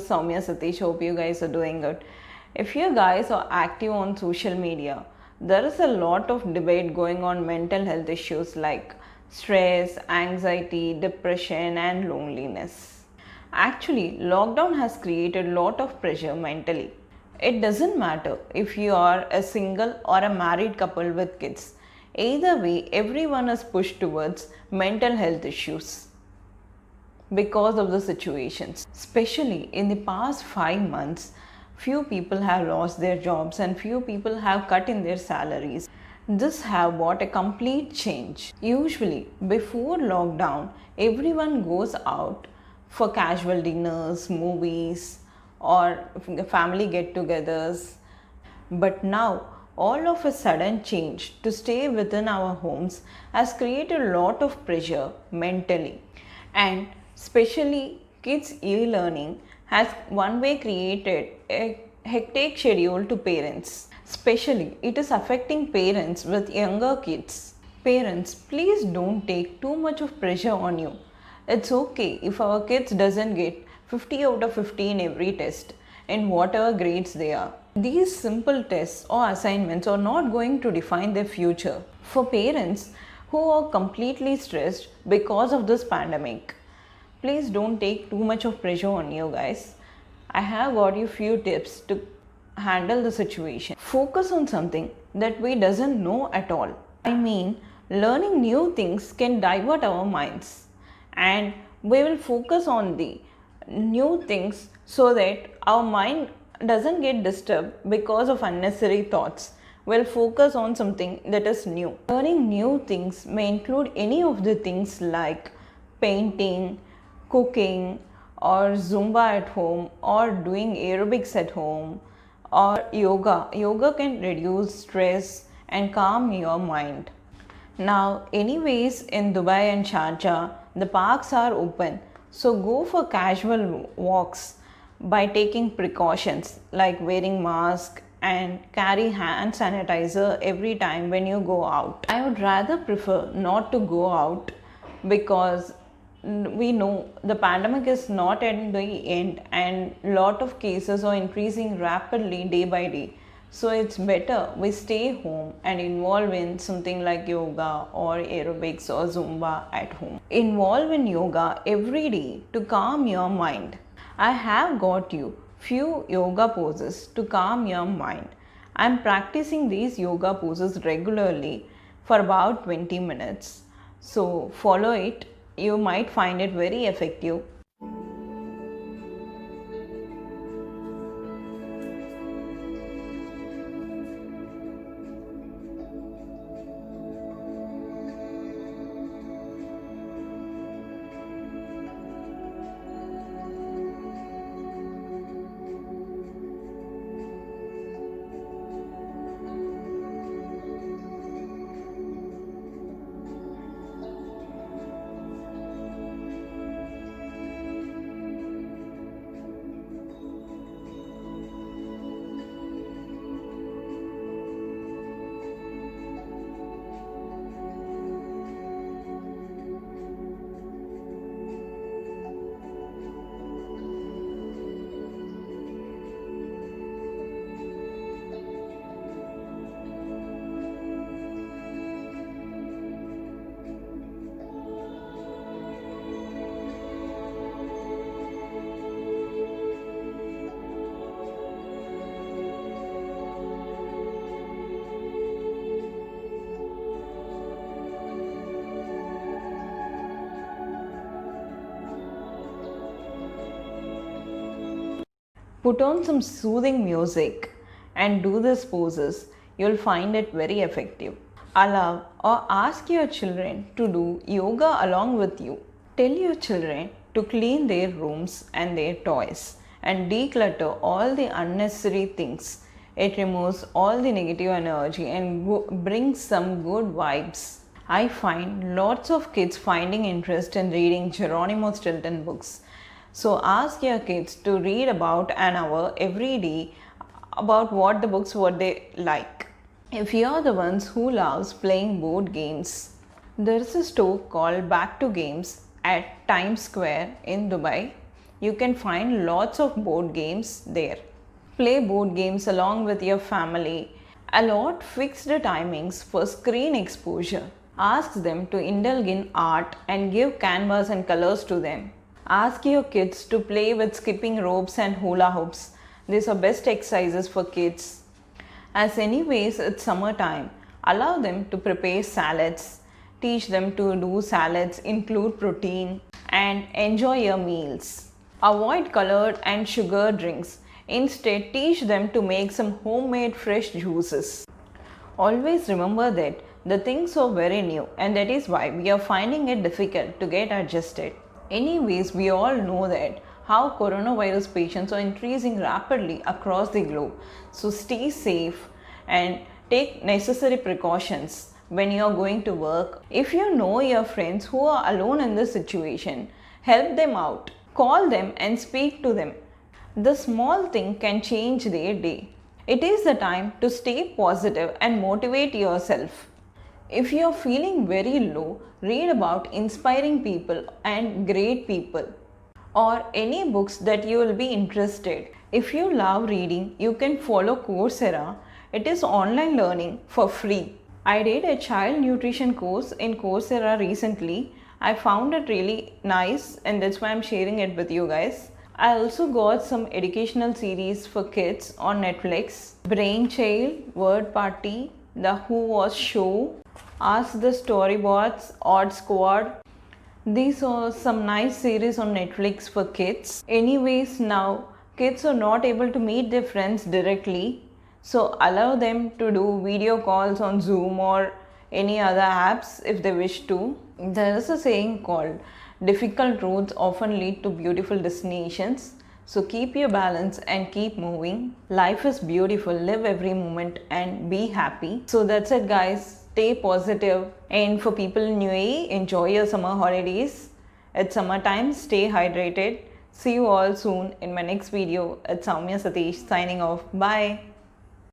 is Soumya Satish. Hope you guys are doing good. If you guys are active on social media, there is a lot of debate going on mental health issues like stress, anxiety, depression, and loneliness. Actually, lockdown has created a lot of pressure mentally. It doesn't matter if you are a single or a married couple with kids. Either way, everyone is pushed towards mental health issues because of the situations. Especially in the past 5 months, few people have lost their jobs and few people have cut in their salaries. This have brought a complete change. Usually, before lockdown, everyone goes out for casual dinners, movies, or family get-togethers. But now, all of a sudden change to stay within our homes has created a lot of pressure mentally, and especially kids e-learning has one way created a hectic schedule to parents. Especially it is affecting parents with younger kids. Parents, please don't take too much of pressure on you. It's okay if our kids doesn't get 50 out of 50 in every test in whatever grades they are. These simple tests or assignments are not going to define their future. For parents who are completely stressed because of this pandemic, please don't take too much of pressure on you guys. I have got you few tips to handle the situation. Focus on something that we doesn't know at all. I mean, learning new things can divert our minds, and we will focus on the new things so that our mind doesn't get disturbed because of unnecessary thoughts. We'll focus on something that is new. Learning new things may include any of the things like painting, cooking, or Zumba at home, or doing aerobics at home, or yoga. Yoga can reduce stress and calm your mind. Now, anyways, in Dubai and Sharjah, the parks are open, so go for casual walks by taking precautions like wearing mask and carry hand sanitizer every time when you go out. I would rather prefer not to go out because we know the pandemic is not at the end and lot of cases are increasing rapidly day by day. So it's better we stay home and involve in something like yoga or aerobics or Zumba at home. Involve in yoga every day to calm your mind. I have got you few yoga poses to calm your mind. I'm practicing these yoga poses regularly for about 20 minutes. So follow it. You might find it very effective. Put on some soothing music and do these poses. You'll find it very effective. Allow or ask your children to do yoga along with you. Tell your children to clean their rooms and their toys and declutter all the unnecessary things. It removes all the negative energy and brings some good vibes. I find lots of kids finding interest in reading Geronimo Stilton books. So ask your kids to read about an hour every day about what the books what they like. If you are the ones who loves playing board games, there is a store called Back to Games at Times Square in Dubai. You can find lots of board games there. Play board games along with your family. Allot fixed timings for screen exposure. Ask them to indulge in art and give canvas and colors to them. Ask your kids to play with skipping ropes and hula hoops. These are best exercises for kids. As anyways it's summertime, allow them to prepare salads. Teach them to do salads, include protein, and enjoy your meals. Avoid colored and sugar drinks. Instead, teach them to make some homemade fresh juices. Always remember that the things are very new and that is why we are finding it difficult to get adjusted. Anyways, we all know that how coronavirus patients are increasing rapidly across the globe. So stay safe and take necessary precautions when you are going to work. If you know your friends who are alone in this situation, help them out. Call them and speak to them. The small thing can change their day. It is the time to stay positive and motivate yourself. If you are feeling very low, read about inspiring people and great people or any books that you will be interested. If you love reading, you can follow Coursera. It is online learning for free. I did a child nutrition course in Coursera recently. I found it really nice and that's why I'm sharing it with you guys. I also got some educational series for kids on Netflix. Brainchild, Word Party, The Who Was Show, Ask the Storybots, Odd Squad. These are some nice series on Netflix for kids. Anyways, now kids are not able to meet their friends directly. So allow them to do video calls on Zoom or any other apps if they wish to. There is a saying called difficult roads often lead to beautiful destinations. So keep your balance and keep moving. Life is beautiful. Live every moment and be happy. So that's it guys. Stay positive. And for people in UAE, enjoy your summer holidays. It's summertime. Stay hydrated. See you all soon in my next video. It's Soumya Satish signing off. Bye.